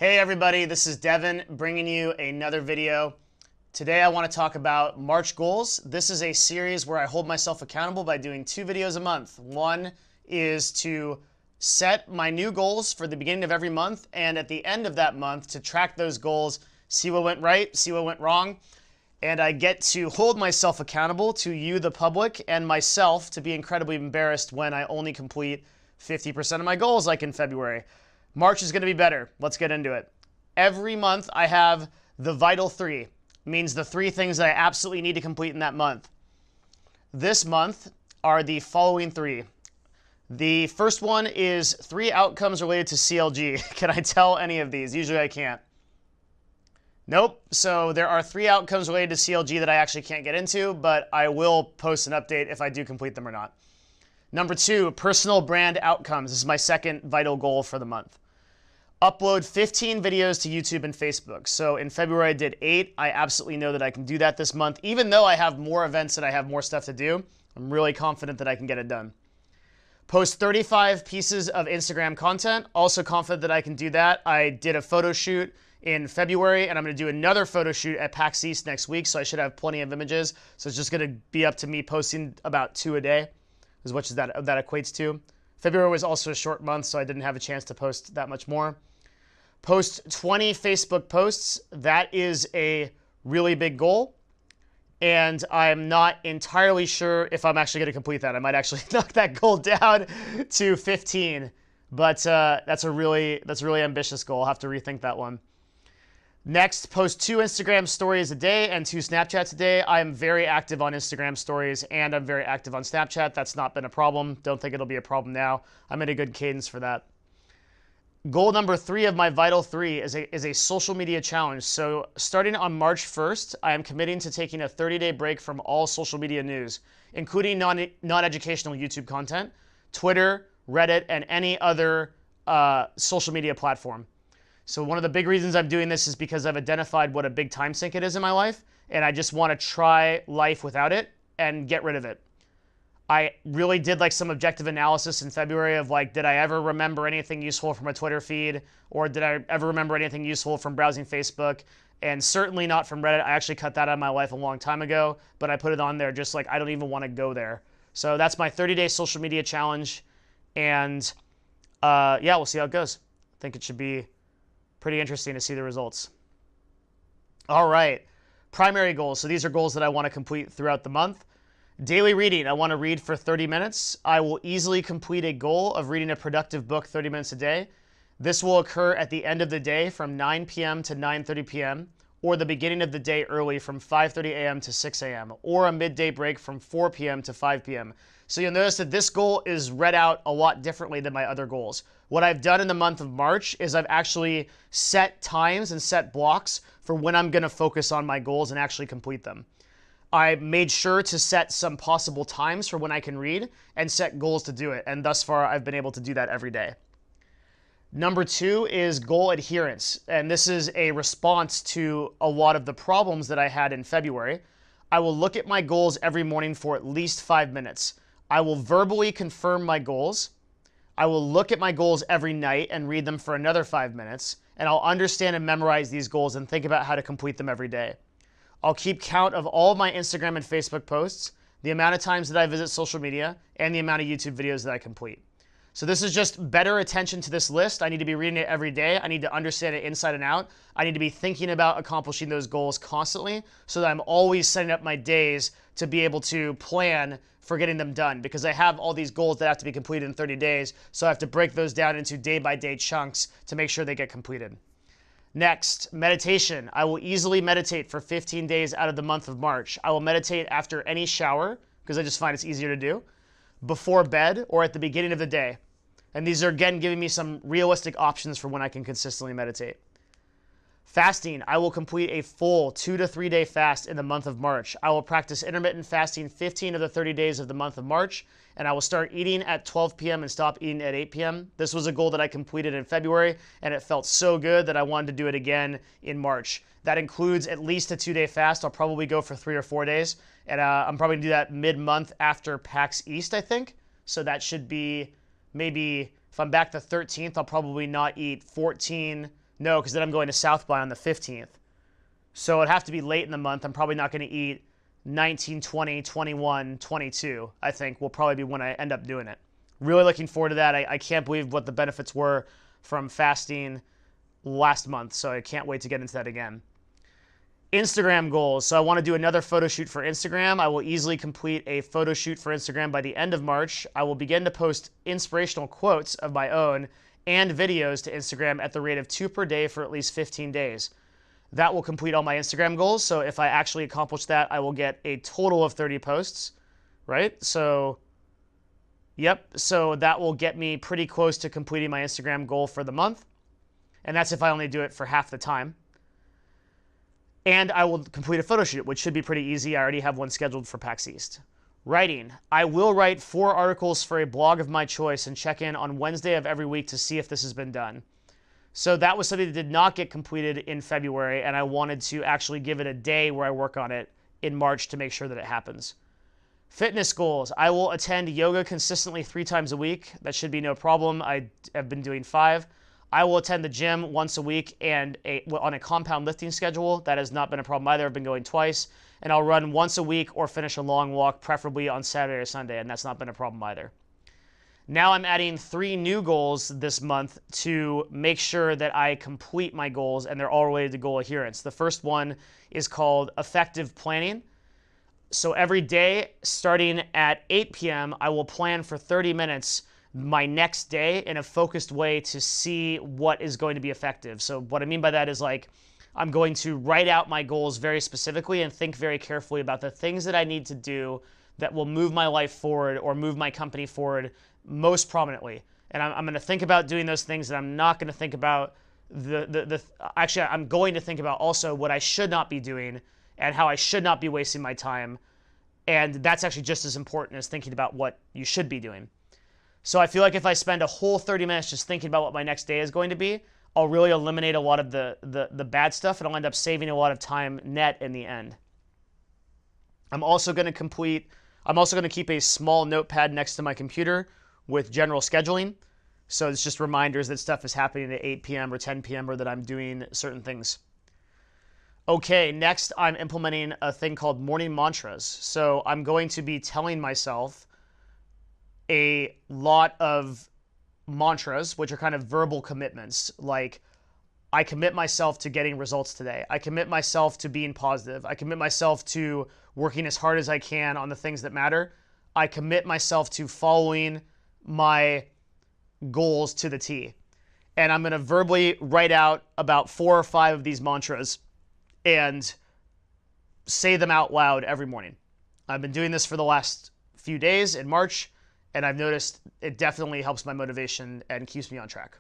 Hey everybody, this is Devin bringing you another video. Today I want to talk about March goals. This is a series where I hold myself accountable by doing 2 videos a month. One is to set my new goals for the beginning of every month, and at the end of that month to track those goals, see what went right, see what went wrong, and I get to hold myself accountable to you, the public, and myself to be incredibly embarrassed when I only complete 50% of my goals like in February. March is going to be better. Let's get into it. Every month I have the vital 3, means the 3 things that I absolutely need to complete in that month. This month are the following 3. The first one is 3 outcomes related to CLG. Can I tell any of these? Usually I can't. Nope. So there are 3 outcomes related to CLG that I actually can't get into, but I will post an update if I do complete them or not. Number 2, personal brand outcomes. This is my second vital goal for the month. Upload 15 videos to YouTube and Facebook. So in February I did 8. I absolutely know that I can do that this month. Even though I have more events and I have more stuff to do, I'm really confident that I can get it done. Post 35 pieces of Instagram content. Also confident that I can do that. I did a photo shoot in February, and I'm going to do another photo shoot at PAX East next week, so I should have plenty of images. So it's just going to be up to me posting about 2 a day, as much as that equates to. February was also a short month, so I didn't have a chance to post that much more. Post 20 Facebook posts. That is a really big goal, and I'm not entirely sure if I'm actually going to complete that. I might actually knock that goal down to 15, but that's a really ambitious goal. I'll have to rethink that one. Next, post 2 Instagram stories a day and 2 Snapchats a day. I am very active on Instagram stories and I'm very active on Snapchat. That's not been a problem. Don't think it'll be a problem now. I'm in a good cadence for that. Goal number 3 of my vital 3 is a social media challenge. So starting on March 1st, I am committing to taking a 30-day break from all social media news, including non-educational YouTube content, Twitter, Reddit, and any other social media platform. So one of the big reasons I'm doing this is because I've identified what a big time sink it is in my life, and I just want to try life without it and get rid of it. I really did like some objective analysis in February of like, did I ever remember anything useful from a Twitter feed, or did I ever remember anything useful from browsing Facebook? And certainly not from Reddit. I actually cut that out of my life a long time ago, but I put it on there just like I don't even want to go there. So that's my 30-day social media challenge, and yeah, we'll see how it goes. I think it should be pretty interesting to see the results. All right, primary goals. So these are goals that I want to complete throughout the month. Daily reading. I want to read for 30 minutes. I will easily complete a goal of reading a productive book 30 minutes a day. This will occur at the end of the day from 9 p.m. to 9:30 p.m. or the beginning of the day early from 5:30 a.m. to 6 a.m. or a midday break from 4 p.m. to 5 p.m. So you'll notice that this goal is read out a lot differently than my other goals. What I've done in the month of March is I've actually set times and set blocks for when I'm going to focus on my goals and actually complete them. I made sure to set some possible times for when I can read and set goals to do it. And thus far, I've been able to do that every day. Number 2 is goal adherence. And this is a response to a lot of the problems that I had in February. I will look at my goals every morning for at least 5 minutes. I will verbally confirm my goals. I will look at my goals every night and read them for another 5 minutes. And I'll understand and memorize these goals and think about how to complete them every day. I'll keep count of all of my Instagram and Facebook posts, the amount of times that I visit social media, and the amount of YouTube videos that I complete. So this is just better attention to this list. I need to be reading it every day. I need to understand it inside and out. I need to be thinking about accomplishing those goals constantly so that I'm always setting up my days to be able to plan for getting them done, because I have all these goals that have to be completed in 30 days. So I have to break those down into day-by-day chunks to make sure they get completed. Next, meditation. I will easily meditate for 15 days out of the month of March. I will meditate after any shower, because I just find it's easier to do, before bed, or at the beginning of the day. And these are, again, giving me some realistic options for when I can consistently meditate. Fasting. I will complete a full 2 to 3 day fast in the month of March. I will practice intermittent fasting 15 of the 30 days of the month of March, and I will start eating at 12 p.m. and stop eating at 8 p.m. This was a goal that I completed in February, and it felt so good that I wanted to do it again in March. That includes at least a 2-day fast. I'll probably go for 3 or 4 days, and I'm probably going to do that mid-month after PAX East, I think. So that should be maybe, if I'm back the 13th, I'll probably not eat 14 No, because then I'm going to South by on the 15th. So it'd have to be late in the month. I'm probably not going to eat 19, 20, 21, 22, I think will probably be when I end up doing it. Really looking forward to that. I can't believe what the benefits were from fasting last month, so I can't wait to get into that again. Instagram goals. So I want to do another photo shoot for Instagram. I will easily complete a photo shoot for Instagram by the end of March. I will begin to post inspirational quotes of my own and videos to Instagram at the rate of 2 per day for at least 15 days. That will complete all my Instagram goals. So if I actually accomplish that, I will get a total of 30 posts, right? So, yep. So that will get me pretty close to completing my Instagram goal for the month. And that's if I only do it for half the time. And I will complete a photo shoot, which should be pretty easy. I already have one scheduled for PAX East. Writing. I will write 4 articles for a blog of my choice and check in on Wednesday of every week to see if this has been done. So that was something that did not get completed in February, and I wanted to actually give it a day where I work on it in March to make sure that it happens. Fitness goals. I will attend yoga consistently 3 times a week. That should be no problem. I have been doing 5. I will attend the gym once a week and on a compound lifting schedule. That has not been a problem either. I've been going twice. And I'll run once a week or finish a long walk, preferably on Saturday or Sunday, and that's not been a problem either. Now I'm adding 3 new goals this month to make sure that I complete my goals, and they're all related to goal adherence. The first one is called effective planning. So every day, starting at 8 p.m., I will plan for 30 minutes my next day in a focused way to see what is going to be effective. So what I mean by that is like, I'm going to write out my goals very specifically and think very carefully about the things that I need to do that will move my life forward or move my company forward most prominently. And I'm going to think about doing those things, and I'm not going to think about actually, I'm going to think about also what I should not be doing and how I should not be wasting my time. And that's actually just as important as thinking about what you should be doing. So I feel like if I spend a whole 30 minutes just thinking about what my next day is going to be, I'll really eliminate a lot of the bad stuff, and I'll end up saving a lot of time net in the end. I'm also going to keep a small notepad next to my computer with general scheduling. So it's just reminders that stuff is happening at 8 p.m. or 10 p.m. or that I'm doing certain things. Okay, next I'm implementing a thing called morning mantras. So I'm going to be telling myself a lot of mantras, which are kind of verbal commitments, like I commit myself to getting results today. I commit myself to being positive. I commit myself to working as hard as I can on the things that matter. I commit myself to following my goals to the T. And I'm going to verbally write out about 4 or 5 of these mantras and say them out loud every morning. I've been doing this for the last few days in March, and I've noticed it definitely helps my motivation and keeps me on track.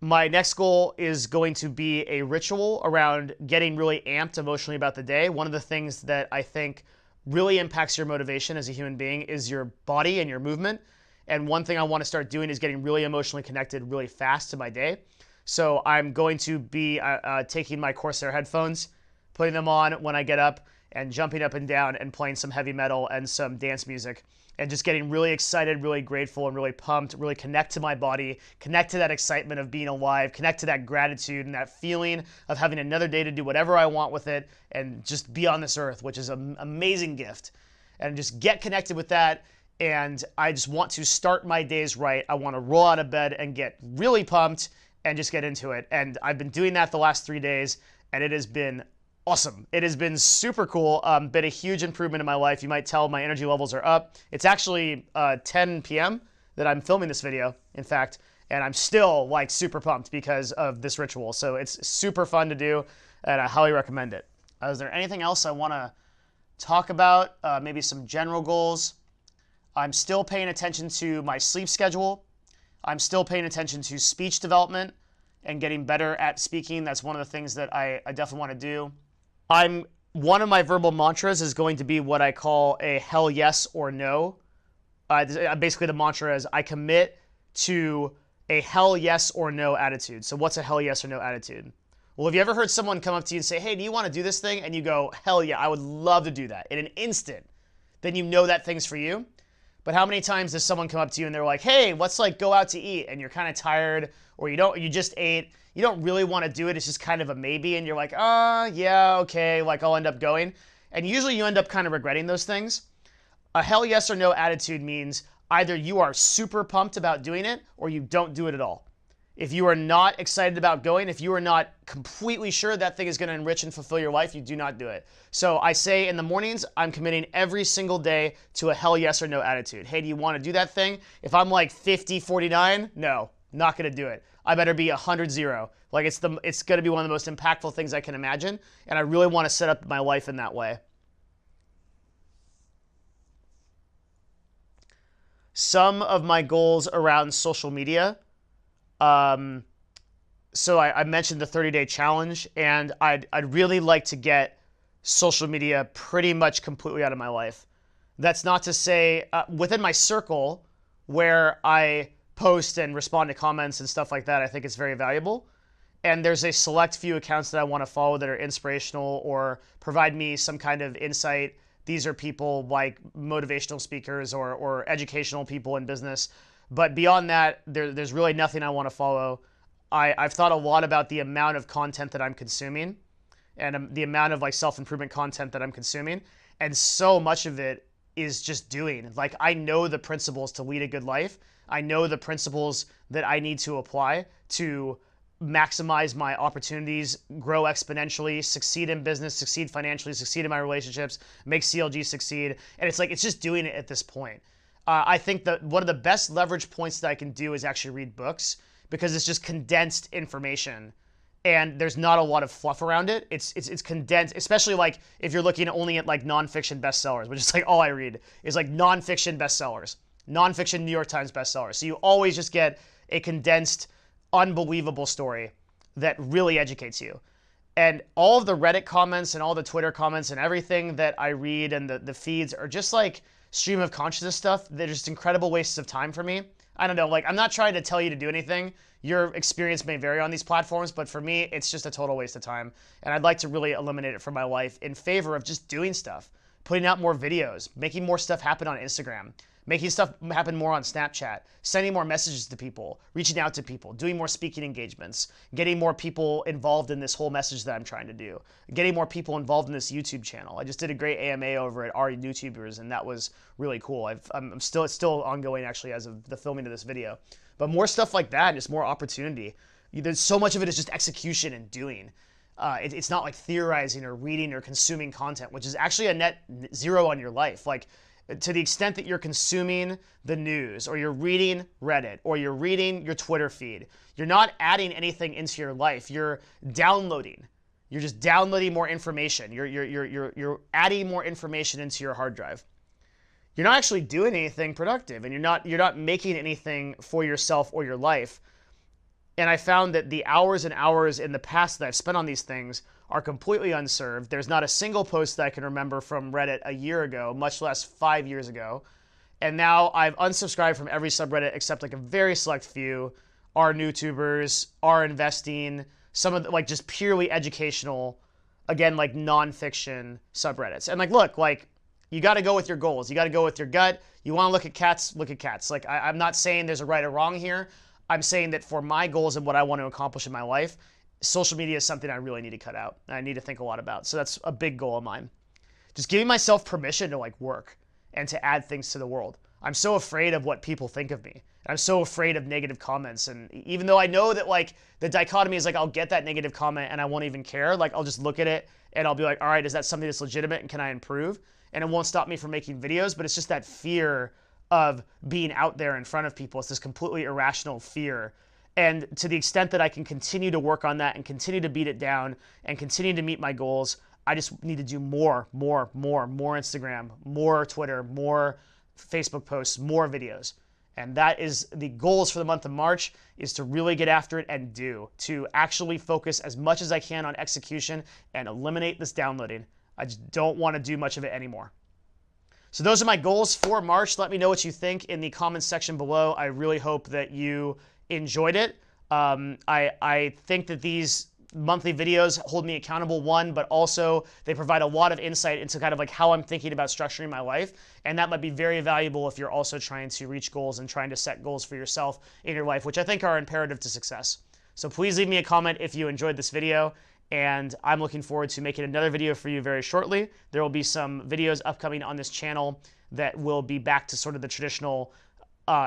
My next goal is going to be a ritual around getting really amped emotionally about the day. One of the things that I think really impacts your motivation as a human being is your body and your movement. And one thing I want to start doing is getting really emotionally connected really fast to my day. So I'm going to be taking my Corsair headphones, putting them on when I get up, and jumping up and down and playing some heavy metal and some dance music, and just getting really excited, really grateful, and really pumped, really connect to my body, connect to that excitement of being alive, connect to that gratitude and that feeling of having another day to do whatever I want with it and just be on this earth, which is an amazing gift. And just get connected with that. And I just want to start my days right. I want to roll out of bed and get really pumped and just get into it. And I've been doing that the last 3 days, and it has been awesome. It has been super cool. Been a huge improvement in my life. You might tell my energy levels are up. It's actually 10 p.m. that I'm filming this video, in fact, and I'm still like super pumped because of this ritual. So it's super fun to do, and I highly recommend it. Is there anything else I want to talk about? Maybe some general goals. I'm still paying attention to my sleep schedule. I'm still paying attention to speech development and getting better at speaking. That's one of the things that I definitely want to do. One of my verbal mantras is going to be what I call a hell yes or no. Basically, the mantra is I commit to a hell yes or no attitude. So what's a hell yes or no attitude? Well, have you ever heard someone come up to you and say, hey, do you want to do this thing? And you go, hell yeah, I would love to do that in an instant. Then you know that thing's for you. But how many times does someone come up to you and they're like, hey, let's like go out to eat, and you're kind of tired, or you just ate, you don't really want to do it, it's just kind of a maybe, and you're like, yeah, okay, like I'll end up going. And usually you end up kind of regretting those things. A hell yes or no attitude means either you are super pumped about doing it or you don't do it at all. If you are not excited about going, if you are not completely sure that thing is going to enrich and fulfill your life, you do not do it. So I say in the mornings, I'm committing every single day to a hell yes or no attitude. Hey, do you want to do that thing? If I'm like 50-49, no, not going to do it. I better be 100-0. Like it's going to be one of the most impactful things I can imagine, and I really want to set up my life in that way. Some of my goals around social media. So I mentioned the 30-day challenge, and I'd really like to get social media pretty much completely out of my life. That's not to say within my circle where I post and respond to comments and stuff like that, I think it's very valuable. And there's a select few accounts that I want to follow that are inspirational or provide me some kind of insight. These are people like motivational speakers or educational people in business. But beyond that, there's really nothing I want to follow. I've thought a lot about the amount of content that I'm consuming and the amount of like self-improvement content that I'm consuming. And so much of it is just doing. Like I know the principles to lead a good life. I know the principles that I need to apply to maximize my opportunities, grow exponentially, succeed in business, succeed financially, succeed in my relationships, make CLG succeed. And it's like, it's just doing it at this point. I think that one of the best leverage points that I can do is actually read books because it's just condensed information and there's not a lot of fluff around it. It's condensed, especially like if you're looking only at like nonfiction bestsellers, which is like all I read is like nonfiction bestsellers, nonfiction New York Times bestsellers. So you always just get a condensed, unbelievable story that really educates you. And all of the Reddit comments and all the Twitter comments and everything that I read and the feeds are just like stream of consciousness stuff. They're just incredible wastes of time for me. I don't know, like I'm not trying to tell you to do anything. Your experience may vary on these platforms, but for me, it's just a total waste of time. And I'd like to really eliminate it from my life in favor of just doing stuff, putting out more videos, making more stuff happen on Instagram, making stuff happen more on Snapchat, sending more messages to people, reaching out to people, doing more speaking engagements, getting more people involved in this whole message that I'm trying to do, getting more people involved in this YouTube channel. I just did a great AMA over at our YouTubers, and that was really cool. It's still ongoing actually as of the filming of this video. But more stuff like that, just more opportunity. There's so much of it is just execution and doing. It's not like theorizing or reading or consuming content, which is actually a net zero on your life. Like, to the extent that you're consuming the news or you're reading Reddit or you're reading your Twitter feed, you're not adding anything into your life. You're downloading. You're just downloading more information. You're adding more information into your hard drive. You're not actually doing anything productive, and you're not making anything for yourself or your life. And I found that the hours and hours in the past that I've spent on these things are completely unserved. There's not a single post that I can remember from Reddit a year ago, much less 5 years ago. And now I've unsubscribed from every subreddit except like a very select few, are YouTubers, are investing, some of the, like just purely educational, again, like nonfiction subreddits. And like, look, like you got to go with your goals. You got to go with your gut. You want to look at cats, look at cats. Like I'm not saying there's a right or wrong here. I'm saying that for my goals and what I want to accomplish in my life, social media is something I really need to cut out and I need to think a lot about. So that's a big goal of mine. Just giving myself permission to like work and to add things to the world. I'm so afraid of what people think of me. I'm so afraid of negative comments. And even though I know that like the dichotomy is like I'll get that negative comment and I won't even care, like I'll just look at it and I'll be like, all right, is that something that's legitimate and can I improve? And it won't stop me from making videos, but it's just that fear of being out there in front of people. It's this completely irrational fear. And to the extent that I can continue to work on that and continue to beat it down and continue to meet my goals, I just need to do more Instagram, more Twitter, more Facebook posts, more videos. And that is the goals for the month of March, is to really get after it and to actually focus as much as I can on execution and eliminate this downloading. I just don't want to do much of it anymore. So those are my goals for March. Let me know what you think in the comments section below. I really hope that you enjoyed it. I think that these monthly videos hold me accountable, one, but also they provide a lot of insight into kind of like how I'm thinking about structuring my life. And that might be very valuable if you're also trying to reach goals and trying to set goals for yourself in your life, which I think are imperative to success. So please leave me a comment if you enjoyed this video, and I'm looking forward to making another video for you very shortly. There will be some videos upcoming on this channel that will be back to sort of the traditional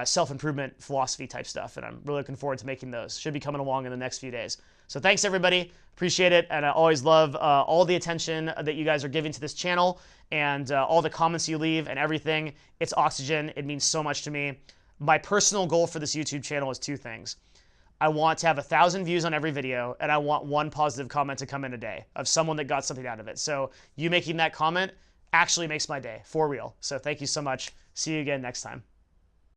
self-improvement philosophy type stuff, and I'm really looking forward to making those. Should be coming along in the next few days. So thanks everybody, appreciate it, and I always love all the attention that you guys are giving to this channel and all the comments you leave and everything. It's oxygen, it means so much to me. My personal goal for this YouTube channel is two things. I want to have 1,000 views on every video, and I want one positive comment to come in a day of someone that got something out of it. So you making that comment actually makes my day, for real. So thank you so much. See you again next time.